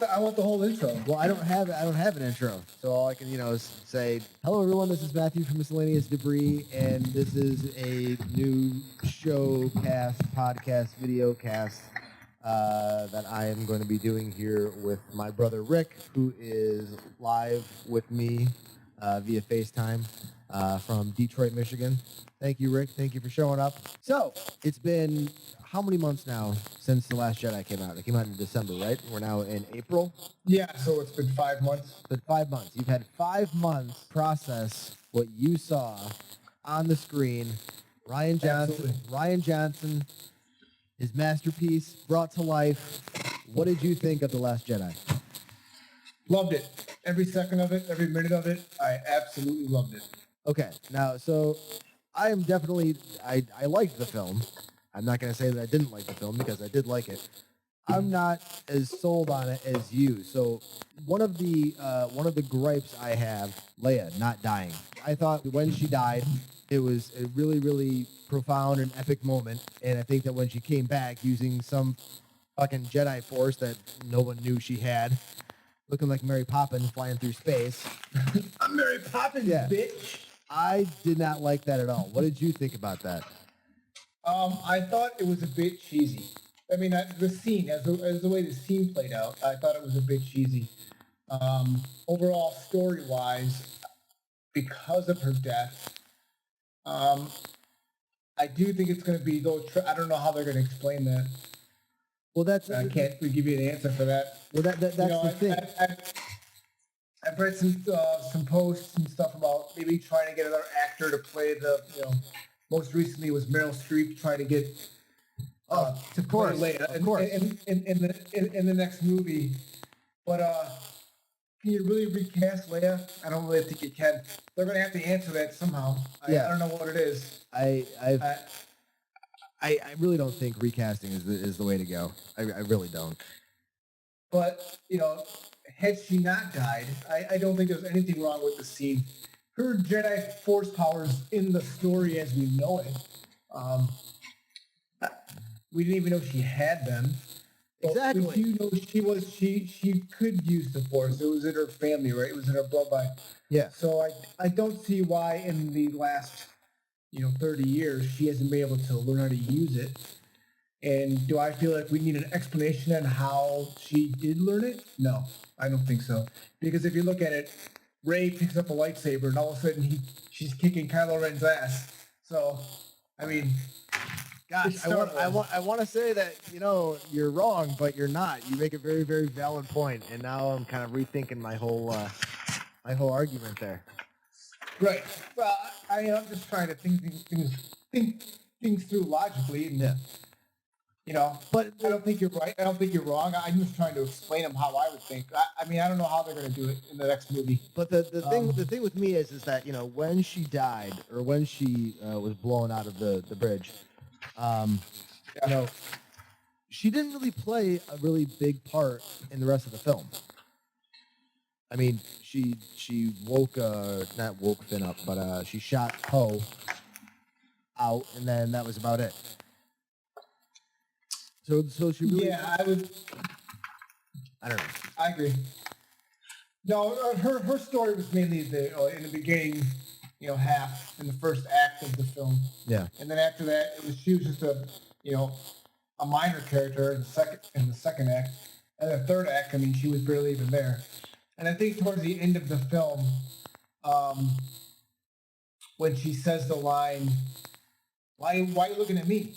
I want the whole intro. Well, I don't have an intro, so all I can is say hello everyone. This is Matthew from Miscellaneous Debris, and this is a new show cast, podcast, video cast that I am going to be doing here with my brother Rick, who is live with me via FaceTime from Detroit, Michigan. Thank you, Rick. Thank you for showing up. So it's been how many months now since The Last Jedi came out? It came out in December, right? We're now in April. Yeah, so it's been 5 months. It's been 5 months. You've had 5 months to process what you saw on the screen. Rian Johnson. Absolutely. Rian Johnson, his masterpiece brought to life. What did you think of The Last Jedi? Loved it. Every second of it, every minute of it, I absolutely loved it. Okay, now, so I am definitely, I liked the film. I'm not going to say that I didn't like the film because I did like it. I'm not as sold on it as you. So one of the gripes I have, Leia not dying. I thought when she died, it was a really, really profound and epic moment. And I think that when she came back using some fucking Jedi force that no one knew she had, looking like Mary Poppins flying through space. I'm Mary Poppins, bitch. I did not like that at all. What did you think about that? I thought it was a bit cheesy. I mean, the scene, as the way the scene played out, I thought it was a bit cheesy. Overall, story-wise, because of her death, I do think it's going to be, though, I don't know how they're going to explain that. Well, I can't give you an answer for that. Well, that's the thing. I've read some posts and stuff about maybe trying to get another actor to play most recently was Meryl Streep trying to get to play Leia in the next movie. But can you really recast Leia? I don't really think you can. They're going to have to answer that somehow. I don't know what it is. I really don't think recasting is the way to go. I really don't. But, had she not died, I don't think there's anything wrong with the scene. Her Jedi Force powers in the story as we know it. We didn't even know she had them. Exactly. But we do know she could use the Force. It was in her family, right? It was in her bloodline. Yeah. So I don't see why in the last 30 years she hasn't been able to learn how to use it. And do I feel like we need an explanation on how she did learn it? No, I don't think so. Because if you look at it, Rey picks up a lightsaber and all of a sudden she's kicking Kylo Ren's ass. So, I mean, gosh, I want to say that you're wrong, but you're not. You make a very, very valid point, and now I'm kind of rethinking my whole argument there. Right. Well, I'm just trying to think things through logically, and but I don't think you're right. I don't think you're wrong. I'm just trying to explain them how I would think. I mean, I don't know how they're going to do it in the next movie. But the thing with me is that when she died or when she was blown out of the bridge, she didn't really play a really big part in the rest of the film. I mean, she not woke Finn up, but she shot Poe out, and then that was about it. So she really... Yeah, I don't know. I agree. No, her story was mainly in the beginning, half in the first act of the film. Yeah. And then after that, she was just a minor character in the second act. And the third act, I mean, she was barely even there. And I think towards the end of the film, when she says the line, why are you looking at me?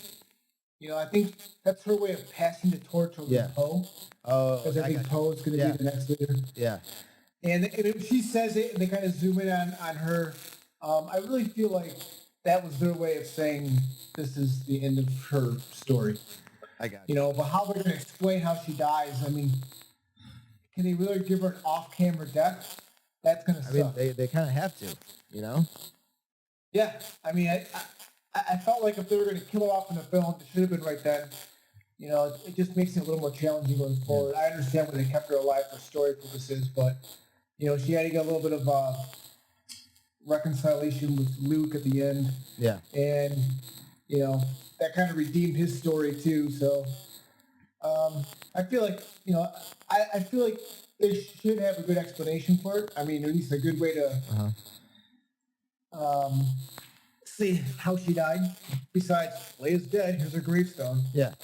I think that's her way of passing the torch over to Poe. Oh, because I think Poe is going to be the next leader. Yeah. And if she says it, and they kind of zoom in on her, I really feel like that was their way of saying this is the end of her story. I got you. But how they're going to explain how she dies, I mean, can they really give her an off-camera death? That's going to suck. I mean, they kind of have to, Yeah. I mean, I felt like if they were going to kill her off in the film, it should have been right then. It just makes it a little more challenging going forward. I understand why they kept her alive for story purposes, but, she had to get a little bit of reconciliation with Luke at the end. Yeah. And, that kind of redeemed his story too. So, I feel like I feel like they should have a good explanation for it. I mean, at least a good way to see how she died. Besides, Leia's dead. Here's her gravestone. Yeah.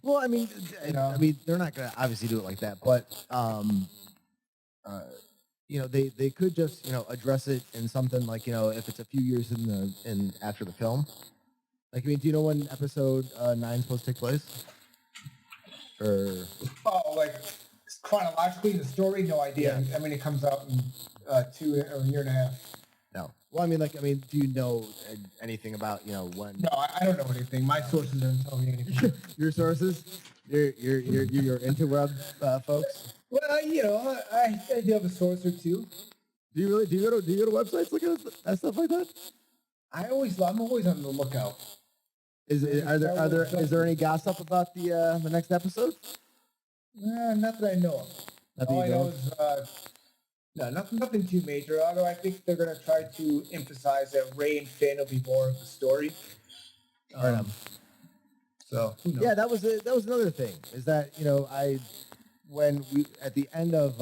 Well, I mean, know? they're not gonna obviously do it like that, but they could just address it in something like if it's a few years in after the film. Like, I mean, do you know when episode 9 is supposed to take place? Or like chronologically the story, no idea. Yeah. I mean, it comes out in 2 or a year and a half. no? Well, I mean, do you know anything about when? No, I don't know anything. My sources don't tell me anything. Your sources? You're interweb folks. Well, I do have a source or two. Do you really? Do you go to websites looking at stuff like that? I'm always on the lookout. Is there any gossip about the next episode? Not that I know of. Nothing All I you know know? is no, nothing too major. Although I think they're gonna try to emphasize that Rey and Finn will be more of the story. So who knows? Yeah, that was another thing. Is that when we at the end of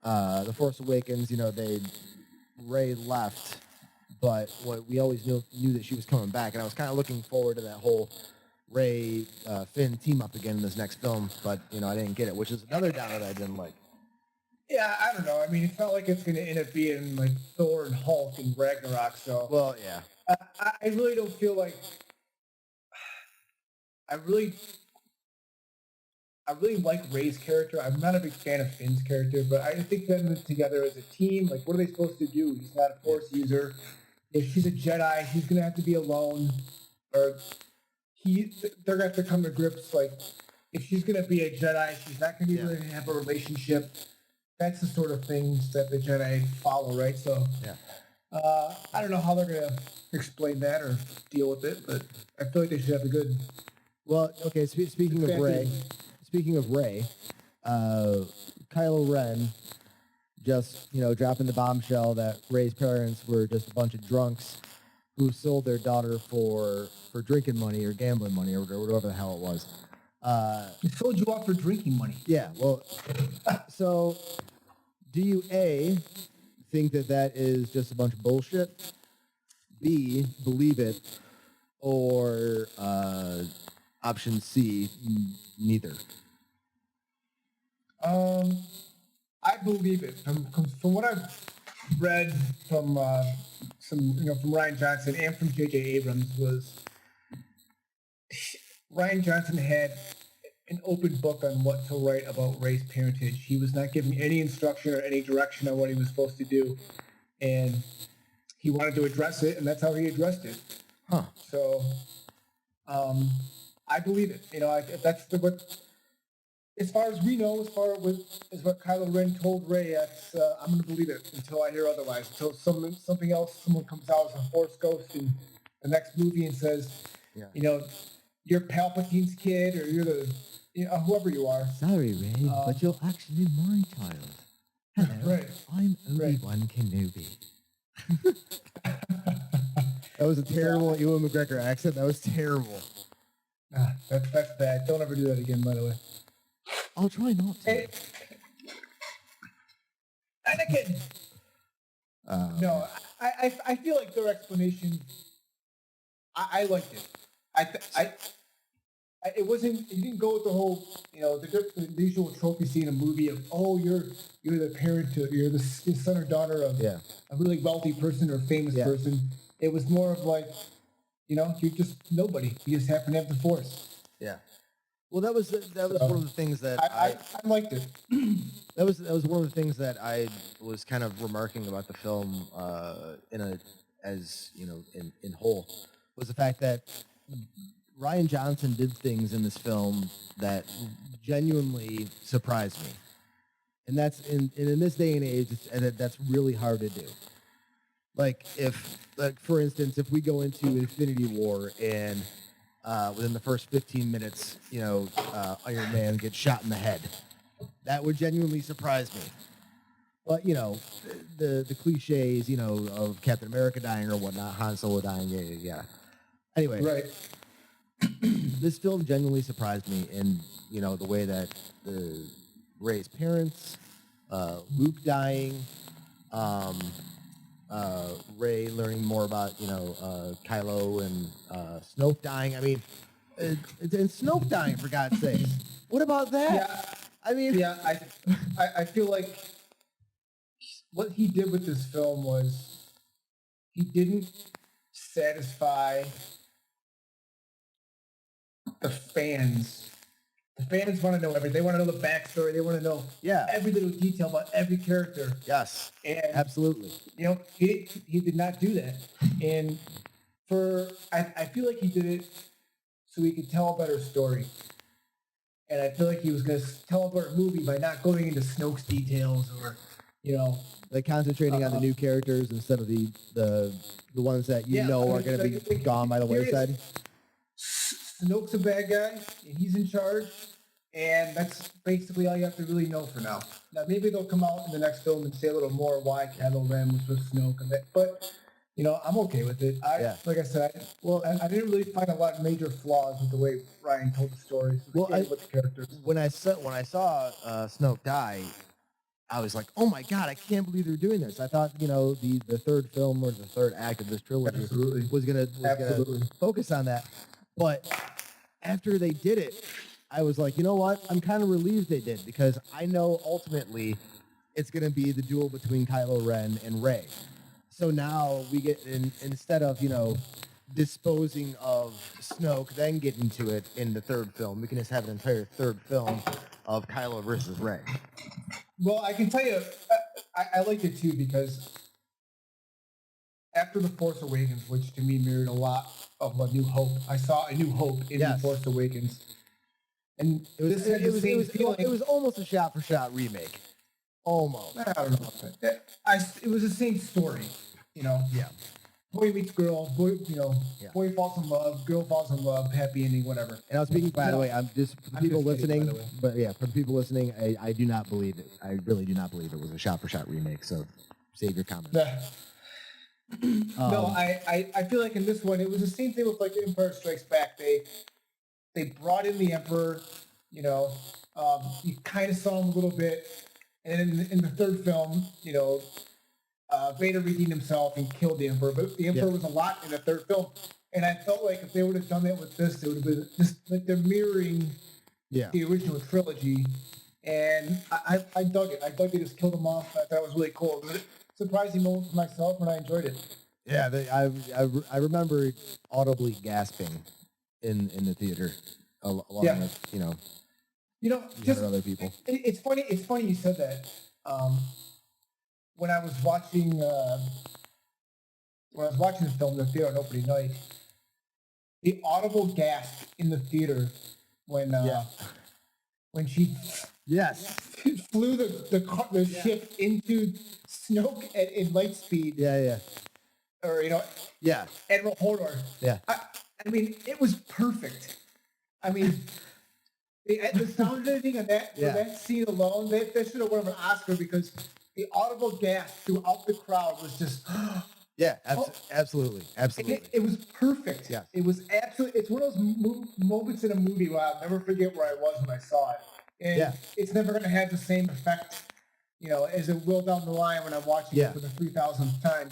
the Force Awakens, Rey left, but what we always knew that she was coming back, and I was kind of looking forward to that whole Rey Finn team up again in this next film, but I didn't get it, which is another downer that I didn't like. Yeah, I don't know. I mean, it's not like it's going to end up being like Thor and Hulk and Ragnarok. So, well, yeah, I really don't feel like I really like Rey's character. I'm not a big fan of Finn's character, but I think them together as a team, like, what are they supposed to do? He's not a Force user. If she's a Jedi, he's going to have to be alone, or they're going to have to come to grips. Like, if she's going to be a Jedi, she's not going to be able to have a relationship. That's the sort of things that the Jedi follow, right? So, I don't know how they're going to explain that or deal with it, but I feel like they should have a good. Well, okay. Speaking of Rey, Kylo Ren just dropping the bombshell that Rey's parents were just a bunch of drunks who sold their daughter for drinking money or gambling money or whatever the hell it was. They sold you off for drinking money. Yeah. Well, so do you A, think that is just a bunch of bullshit? B, believe it, or option C, neither? I believe it. From what I've read from from Rian Johnson and from J.J. Abrams, was Rian Johnson had an open book on what to write about Rey's parentage. He was not giving any instruction or any direction on what he was supposed to do, and he wanted to address it, and that's how he addressed it. Huh. So, I believe it. That's what. As far as we know, as what Kylo Ren told Rey, I'm going to believe it until I hear otherwise. Until someone comes out as a Force ghost in the next movie and says, you're Palpatine's kid, or you're the, whoever you are. Sorry, Rey, but you're actually my child. Hello, right. I'm Obi-Wan Kenobi. That was a terrible Ewan McGregor accent. That was terrible. That's bad. Don't ever do that again, by the way. I'll try not to. Hey. Anakin! No, I feel like their explanation, I liked it. It didn't go with the whole, the usual trophy scene in a movie of, you're the parent, you're the son or daughter of a really wealthy person or famous person. It was more of like, you're just nobody. You just happen to have the Force. Yeah. Well, that was one of the things that I liked it. That was one of the things that I was kind of remarking about the film in whole, was the fact that Rian Johnson did things in this film that genuinely surprised me, and that's in this day and age, that's really hard to do. Like, for instance, if we go into Infinity War and within the first 15 minutes, Iron Man gets shot in the head, that would genuinely surprise me. But the cliches, of Captain America dying or whatnot, Han Solo dying, yeah. Anyway, right. this film genuinely surprised me in, you know, the way that Rey's parents, Luke dying, Rey learning more about, you know, Kylo and Snoke dying. I mean, and Snoke dying, for God's sakes. What about that? Yeah, I mean, yeah. I feel like what he did with this film was he didn't satisfy the fans. The fans want to know everything. They want to know the backstory. They want to know every little detail about every character. Yes, and absolutely. You know, he did not do that, and I feel like he did it so he could tell a better story. And I feel like he was going to tell a better movie by not going into Snoke's details or, you know, like concentrating on the new characters instead of the ones that you know are going to be gone by the wayside. Snoke's a bad guy, and he's in charge, and that's basically all you have to really know for now. Now, maybe they'll come out in the next film and say a little more why Kylo Ren was with Snoke, and that, but, you know, I'm okay with it. Like I said, I didn't really find a lot of major flaws with the way Ryan told the stories. With the characters. When I saw Snoke die, I was like, oh my God, I can't believe they're doing this. I thought, you know, the third film or the third act of this trilogy was gonna focus on that. But after they did it, I was like, you know what? I'm kind of relieved they did, because I know ultimately it's going to be the duel between Kylo Ren and Rey. So now we get, instead of, you know, disposing of Snoke, then getting to it in the third film, we can just have an entire third film of Kylo versus Rey. Well, I can tell you, I liked it too, because after The Force Awakens, which to me mirrored a lot of A New Hope, I saw A New Hope in The Force Awakens. And it was almost a shot-for-shot remake. Almost. I don't know. It was the same story, you know? Yeah. Boy meets girl, boy falls in love, girl falls in love, happy ending, whatever. And I was speaking, by the way, for the people listening, I do not believe it. I really do not believe it was a shot-for-shot remake, so save your comments. No, I feel like in this one, it was the same thing with like The Empire Strikes Back. They brought in the Emperor, you know, you kind of saw him a little bit, and in the third film, you know, Vader redeemed himself and killed the Emperor, but the Emperor was a lot in the third film, and I felt like if they would have done that with this, it would have been just like they're mirroring the original trilogy, and I dug it. I dug they just killed them off. I thought it was really cool. It was a surprising moment for myself, and I enjoyed it. Yeah, I remember audibly gasping in the theater, along with just other people. It's funny. It's funny you said that. When I was watching the film in the theater on opening night, the audible gasp in the theater when she flew the ship into Snoke in light speed. Or Admiral Hodor. I mean, it was perfect. I mean, the sound editing on that for that scene alone, that should have won an Oscar, because the audible gasp throughout the crowd was just absolutely. It was perfect. Yeah. It was absolutely. It's one of those moments in a movie where I'll never forget where I was when I saw it, and it's never going to have the same effect, you know, as it will down the line when I'm watching it for the 3,000th time.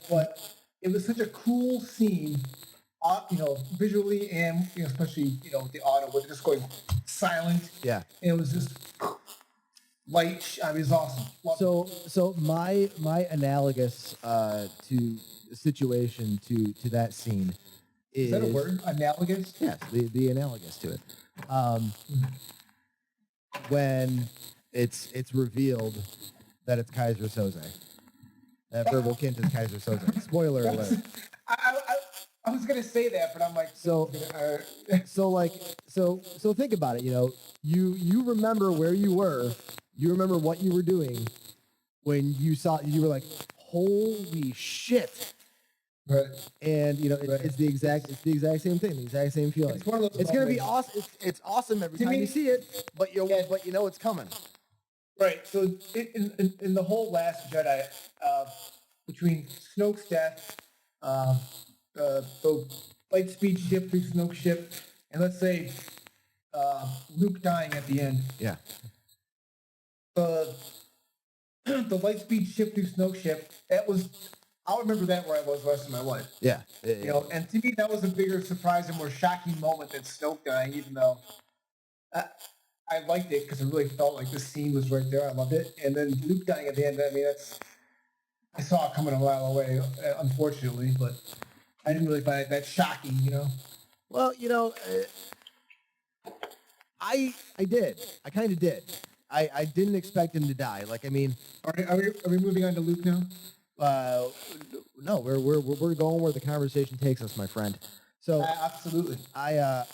But it was such a cool scene, you know, visually and, you know, especially, you know, with the audio, with it just going silent. And it was just light. I mean, it's awesome. So my analogous to the situation to that scene is that a word? Analogous? Yes, the analogous to it. When it's revealed that it's Kaiser Soze. That verbal hint is Kaiser Soze. Spoiler alert. I was gonna say that, but I'm like, so think about it. You know, you remember where you were. You remember what you were doing when you were like, holy shit. Right. And you know, it's the exact same thing, the exact same feeling. It's gonna be awesome. It's awesome every time you see it, but you know it's coming. Right. So in the whole Last Jedi, between Snoke's death, the light speed ship through Snoke's ship, and let's say Luke dying at the end. Yeah. The the light speed ship through Snoke ship. I'll remember that where I was the rest of my life. Yeah. You know, and to me that was a bigger surprise and more shocking moment than Snoke dying, even though I liked it because it really felt like the scene was right there. I loved it, and then Luke dying at the end. I mean, I saw it coming a mile away, unfortunately, but I didn't really find it that shocking. You know. Well, I did. I kind of did. I didn't expect him to die. Like, I mean, Are we moving on to Luke now? no, we're going where the conversation takes us, my friend. So Absolutely. I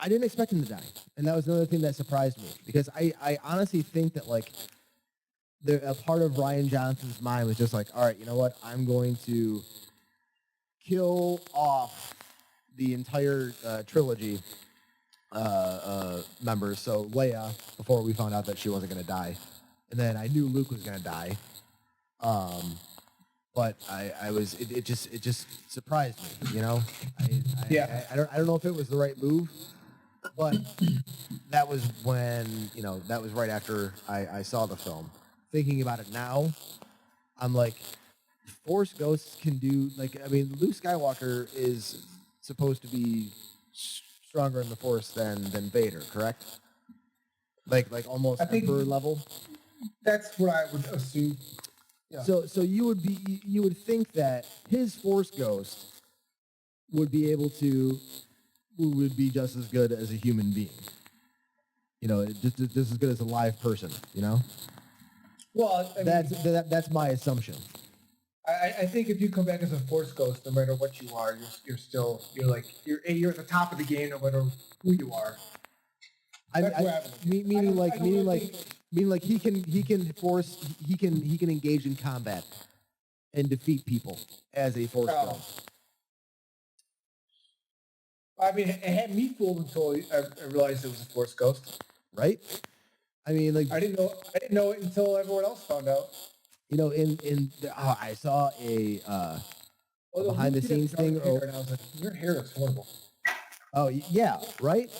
didn't expect him to die, and that was another thing that surprised me because I honestly think that like a part of Rian Johnson's mind was just like, all right, you know what, I'm going to kill off the entire trilogy members. So Leia, before we found out that she wasn't going to die, and then I knew Luke was going to die. But it just surprised me, you know. I don't know if it was the right move, but that was when, that was right after I saw the film. Thinking about it now, I'm like, Force ghosts can do, like, I mean, Luke Skywalker is supposed to be stronger in the Force than Vader, correct? Like almost Emperor level. That's what I would assume. Yeah. So you would think that his Force ghost would be just as good as a human being. Just as good as a live person. Well, I mean, that's my assumption. I think if you come back as a Force ghost, no matter what you are, you're at the top of the game, no matter who you are. Meaning he can engage in combat and defeat people as a Force ghost. I mean, it had me fooled until I realized it was a Force ghost. Right? I mean, like, I didn't know it until everyone else found out. I saw a behind the scenes thing. And I was like, your hair looks horrible. Oh yeah, right.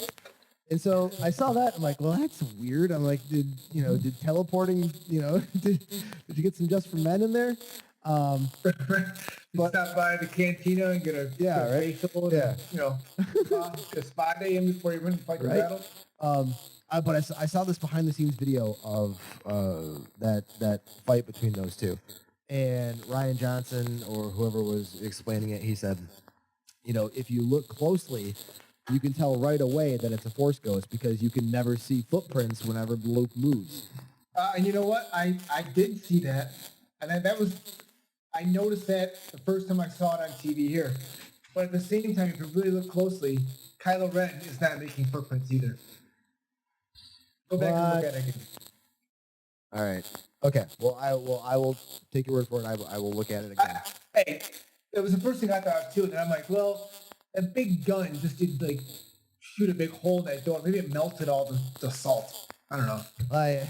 And so I saw that. I'm like, well, that's weird. I'm like, did teleporting, did you get some Just for Men in there? But stop by the cantina and get a facial, a spa day in before you run and fight the battle. But I saw this behind the scenes video of that fight between those two, and Rian Johnson or whoever was explaining it, he said, if you look closely, you can tell right away that it's a Force ghost because you can never see footprints whenever Luke moves. And you know what? I did see that, and I noticed that the first time I saw it on TV here. But at the same time, if you really look closely, Kylo Ren is not making footprints either. Go back and look at it again. All right. Okay. Well, I will take your word for it. I will look at it again. Hey, it was the first thing I thought of too, and then I'm like, well, that big gun just did shoot a big hole in that door. Maybe it melted all the salt. I don't know. I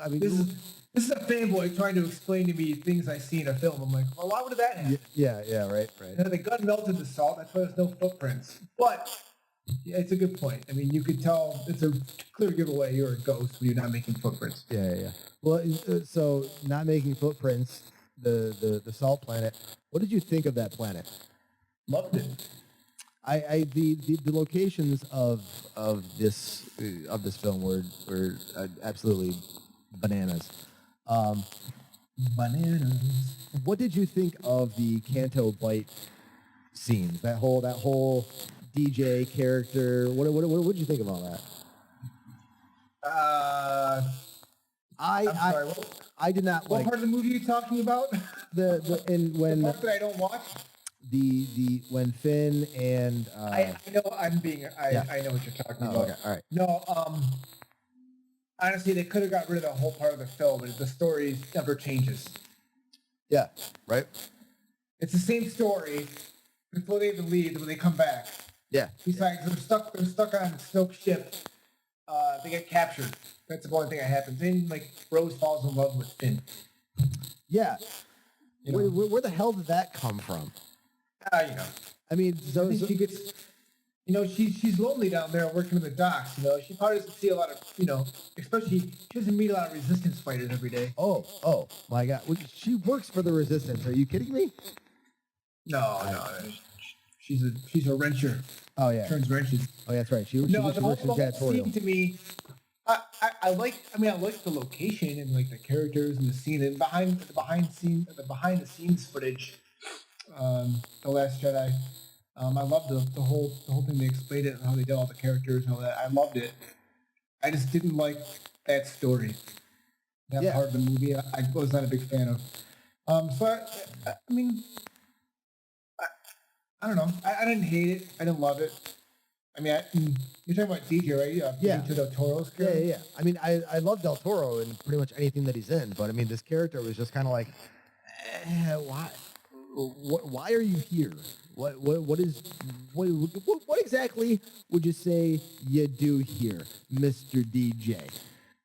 mean, this is a fanboy trying to explain to me things I see in a film. I'm like, well, why would that happen? Yeah, right. The gun melted the salt. That's why there's no footprints. But yeah, it's a good point. I mean, you could tell it's a clear giveaway you're a ghost when you're not making footprints. Yeah. Well, so not making footprints, the salt planet. What did you think of that planet? Loved it. The locations of this film were absolutely bananas. Bananas. What did you think of the Canto Bite scenes? That whole DJ character. What did you think of all that? I'm sorry. I did not what like. What part of the movie are you talking about? The part that I don't watch. When Finn and I know I know what you're talking about. Okay, all right. No, honestly, they could have got rid of the whole part of the film, but the story never changes. Yeah, right. It's the same story before they even leave when they come back. Yeah. Besides, they're stuck on Snoke's ship. They get captured. That's the only thing that happens. Then, Rose falls in love with Finn. Yeah. Where the hell did that come from? You know, I mean, I think she gets, she's lonely down there working in the docks. She probably doesn't see a lot of, especially she doesn't meet a lot of resistance fighters every day. Oh my God! She works for the Resistance. Are you kidding me? No, she's a wrencher. Oh yeah, Turns wrenches. oh yeah, that's right. She No, works the in whole janitorial. scene to me, I like the location and like the characters and the scene and behind the scenes footage. The Last Jedi. I loved the whole thing they explained it and how they did all the characters and all that. I loved it. I just didn't like that story. That part of the movie, I was not a big fan of. So I mean, I don't know. I didn't hate it. I didn't love it. I mean, you're talking about DJ, right? Yeah. Benicio del Toro's Yeah, character. yeah, yeah. I mean, I love Del Toro in pretty much anything that he's in, but I mean, this character was just kind of like, why are you here? What exactly would you say you do here, Mr. DJ,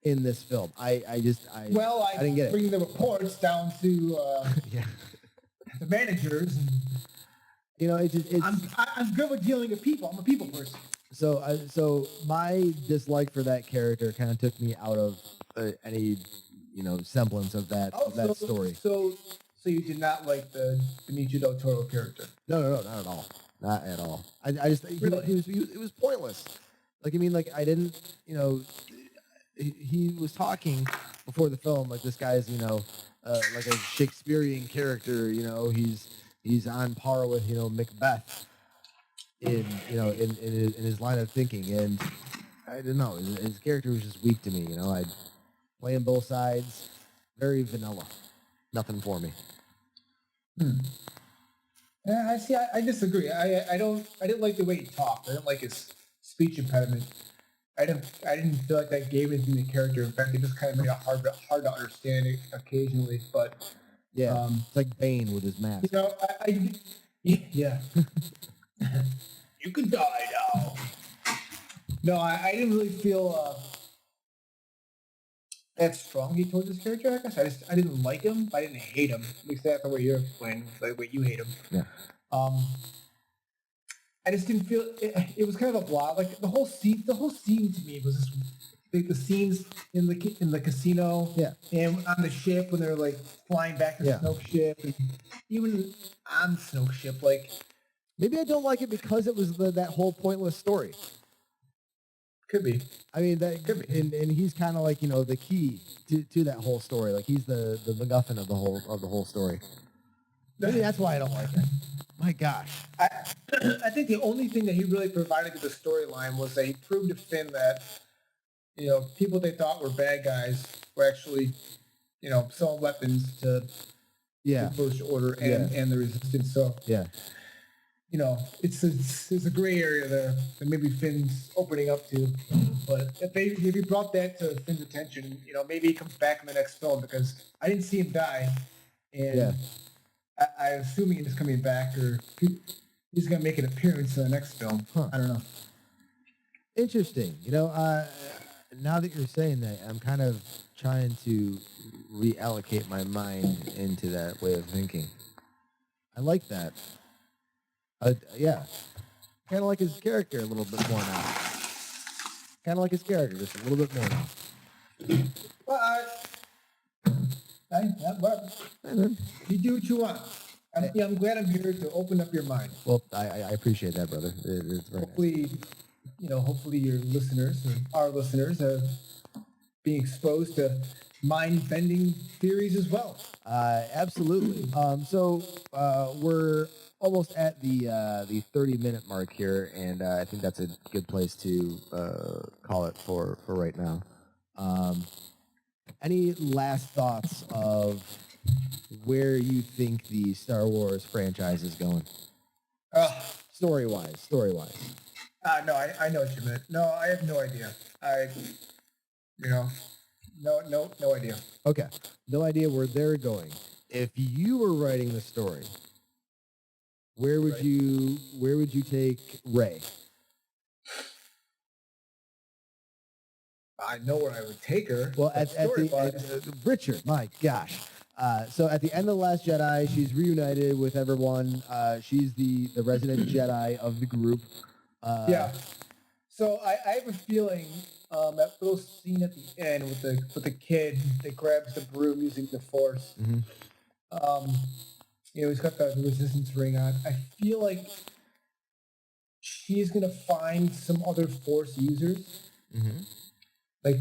in this film? I didn't get it. Bring the reports down to Yeah. the managers. And it's I'm good with dealing with people. I'm a people person. so my dislike for that character kind of took me out of any semblance of that story. So you did not like the Benicio del Toro character? No, not at all. Not at all. I just Really? it was pointless. Like I mean, like I didn't, he was talking before the film like this guy's like a Shakespearean character. He's on par with Macbeth in his line of thinking, and I don't know. His character was just weak to me. I playing both sides, very vanilla. Nothing for me. Yeah, I see. I disagree. I didn't like the way he talked. I didn't like his speech impediment. I didn't feel like that gave anything to the character. In fact, it just kind of made it hard to understand it occasionally. But yeah, it's like Bane with his mask. Yeah. You can die now. No, I didn't really feel that strongly towards this character. I guess I didn't like him, but I didn't hate him. At least that's the way you're explaining, the way you hate him. Yeah. I just didn't feel it was kind of a blah. Like the whole scene to me was just the scenes in the casino, yeah, and on the ship when they're like flying back to Snoke's ship, and even on Snoke's ship, like maybe I don't like it because it was that whole pointless story. Could be. I mean, that could be, and he's kind of like the key to that whole story. Like he's the MacGuffin of the whole story. Maybe that's why I don't like it. My gosh. I think the only thing that he really provided to the storyline was that he proved to Finn that, people they thought were bad guys were actually, selling weapons to the First Order and the Resistance. So, it's a gray area there that maybe Finn's opening up to. But if he brought that to Finn's attention, maybe he comes back in the next film, because I didn't see him die. And I'm assuming he's coming back, or he's going to make an appearance in the next film. I don't know. Interesting. Now that you're saying that, I'm kind of trying to reallocate my mind into that way of thinking. I like that. Yeah. Kind of like his character a little bit more now. Kind of like his character, just a little bit more now. Well, you do what you want. I'm glad I'm here to open up your mind. Well, I appreciate that, brother. It's very hopefully, nice. Hopefully your listeners, or our listeners, are being exposed to mind-bending theories as well. Absolutely. So we're almost at the 30-minute mark here, and I think that's a good place to call it for right now. Any last thoughts of where you think the Star Wars franchise is going? Story-wise. No, I know what you meant. No, I have no idea. No idea. Okay, no idea where they're going. If you were writing the story, where would you take Rey? I know where I would take her. Well, at Richard, my gosh. So at the end of The Last Jedi, she's reunited with everyone. She's the resident Jedi of the group. Yeah. So I have a feeling that little scene at the end with the kid that grabs the broom using the Force. Mhm. He's got the resistance ring on. I feel like she's gonna find some other Force users. Mhm. Like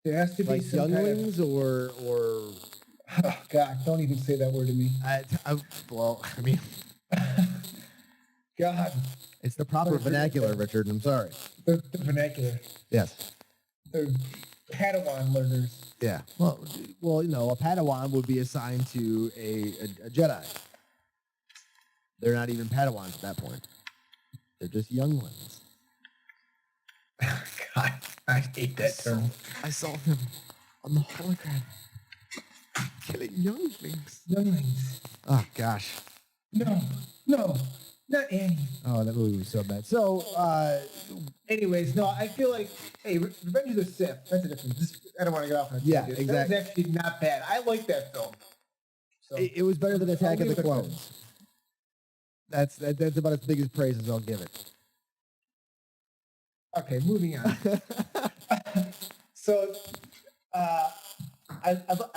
there has to be Like some younglings or Oh God! Don't even say that word to me. well, I mean, God, it's the proper vernacular, Richard. I'm sorry. the vernacular. Yes. They're Padawan learners. Yeah. Well, a Padawan would be assigned to a Jedi. They're not even Padawans at that point. They're just younglings. God, I hate that term. I saw him on the hologram killing younglings. Younglings. Oh gosh. No, not Annie. Oh, that movie was so bad. So, Anyways, no, I feel like, hey, Revenge of the Sith, that's a different. I don't want to get off on a Yeah, tangent. exactly. That was actually not bad. I like that film. So it was better than Attack I'll of the give it a Clones. That's about as big as praise as I'll give it. Okay, moving on. So, I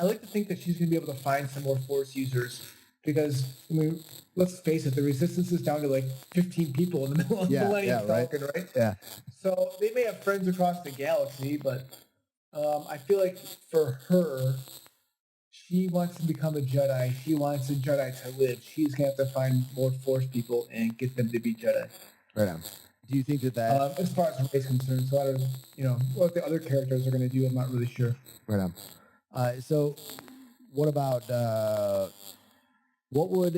like to think that she's going to be able to find some more Force users because, I mean, let's face it, the Resistance is down to like 15 people in the middle of the Millennium Falcon, right? Yeah. So they may have friends across the galaxy, but I feel like for her, she wants to become a Jedi. She wants a Jedi to live. She's going to have to find more Force people and get them to be Jedi. Right on. Do you think that as far as race concerned, so I don't, what the other characters are going to do, I'm not really sure. Right on. So, what about what would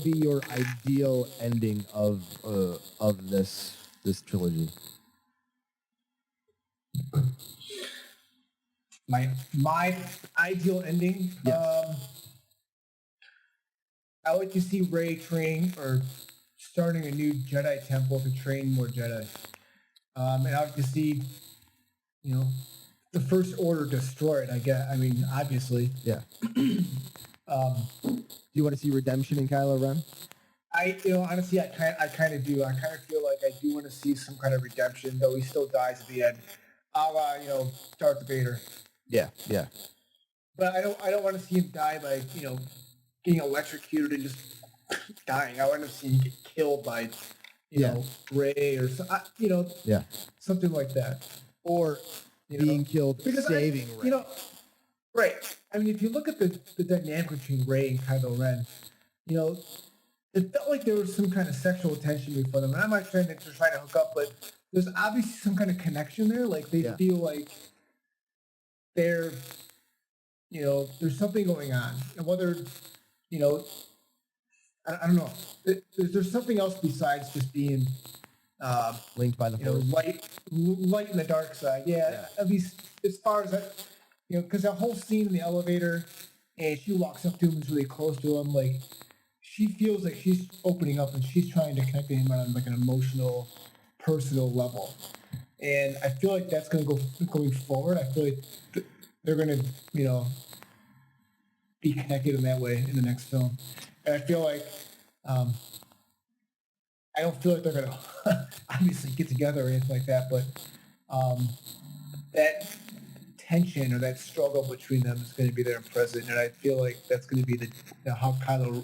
be your ideal ending of this trilogy? My ideal ending. Yes. I like to see Rey training or starting a new Jedi temple to train more Jedi. And I like to see, the First Order destroyed. I mean, obviously. Yeah. Do you want to see redemption in Kylo Ren? Honestly, I kind of do. I kind of feel like I do want to see some kind of redemption, though he still dies at the end, a la, Darth Vader. Yeah. But I don't want to see him die by, getting electrocuted and just dying. I want to see him get killed by, Rey or something like that. Or being killed saving Rey. Right. I mean, if you look at the dynamic between Rey and Kylo Ren, it felt like there was some kind of sexual tension between them. And I'm not trying to hook up, but there's obviously some kind of connection there. Like they feel like they're, there's something going on, and whether, I don't know. There's something else besides just being linked by the Force. Light in the dark side. Yeah. At least as far as that, because that whole scene in the elevator, and she walks up to him, is really close to him, like she feels like she's opening up and she's trying to connect to him on like an emotional, personal level. And I feel like that's going to go going forward. I feel like they're going to, be connected in that way in the next film. And I feel like, I don't feel like they're going to obviously get together or anything like that, but that tension or that struggle between them is going to be there and present. And I feel like that's going to be how Kylo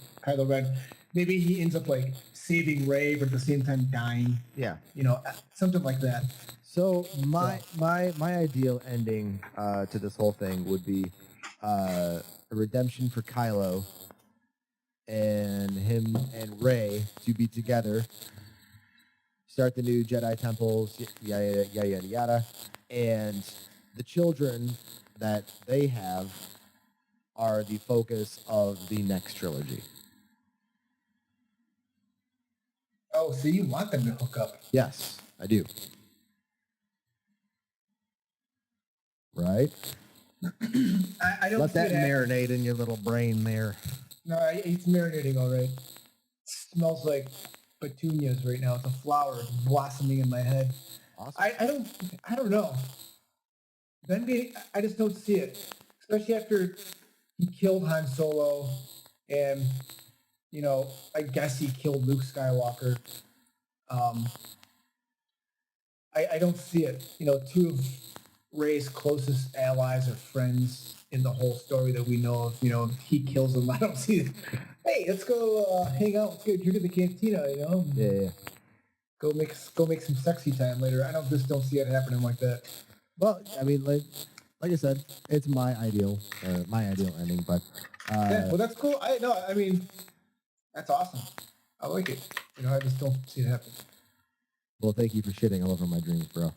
Ren, maybe he ends up like saving Rey, but at the same time dying. Yeah. Something like that. So my ideal ending to this whole thing would be a redemption for Kylo and him and Rey to be together, start the new Jedi temples, yada yada yada yada, and the children that they have are the focus of the next trilogy. Oh, so you want them to hook up? Yes, I do. Right? I don't let that see marinate in your little brain there. No, it's marinating all right. It smells like petunias right now. It's a flower blossoming in my head. Awesome. I don't know. I just don't see it. especially after he killed Han Solo, and I guess he killed Luke Skywalker. I don't see it. Two of Rey's closest allies or friends in the whole story that we know of. If he kills them, I don't see it. Hey, let's go hang out. Let's go drink at the cantina. Yeah. Go make some sexy time later. I just don't see it happening like that. Well, I mean, like I said, it's my ideal ending. But yeah, well, that's cool. I mean, that's awesome. I like it. I just don't see it happening. Well, thank you for shitting all over my dreams, bro.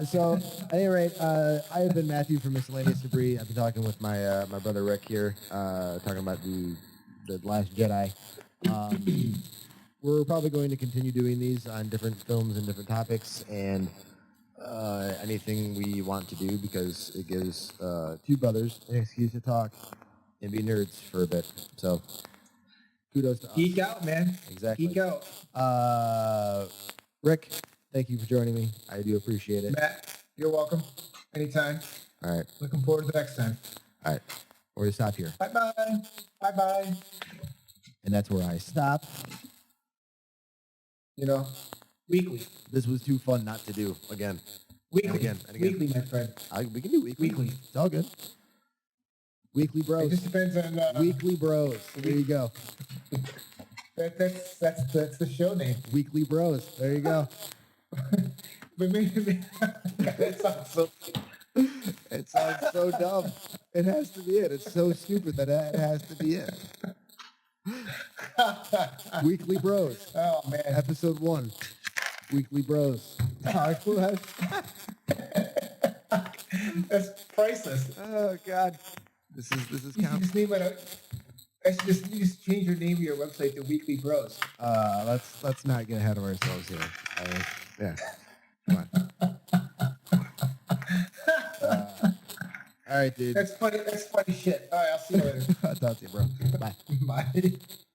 So, at any rate, I have been Matthew from Miscellaneous Debris. I've been talking with my my brother Rick here, talking about the Last Jedi. We're probably going to continue doing these on different films and different topics, and anything we want to do, because it gives two brothers an excuse to talk and be nerds for a bit. So, kudos to us. Geek out, man. Exactly. Geek out. Rick, thank you for joining me. I do appreciate it. Matt, you're welcome. Anytime. All right. Looking forward to the next time. All right. We're going to stop here. Bye-bye. Bye-bye. And that's where I stop. Weekly. This was too fun not to do again. Weekly. And again. Weekly, my friend. We can do weekly. Weekly. It's all good. Weekly It bros. just depends on... Weekly bros. There you go. That's the show name. Weekly bros. There you go. But maybe that sounds so... It sounds so dumb. It has to be it. It's so stupid that it has to be it. Weekly bros. Oh, man. Episode 1. Weekly bros. That's priceless. Oh God. This is You should just name it you just change your name of your website to Weekly Bros. Let's not get ahead of ourselves here. Yeah. Come on. All right, dude. That's funny shit. All right, I'll see you later. I'll talk to you, bro. Bye. Bye.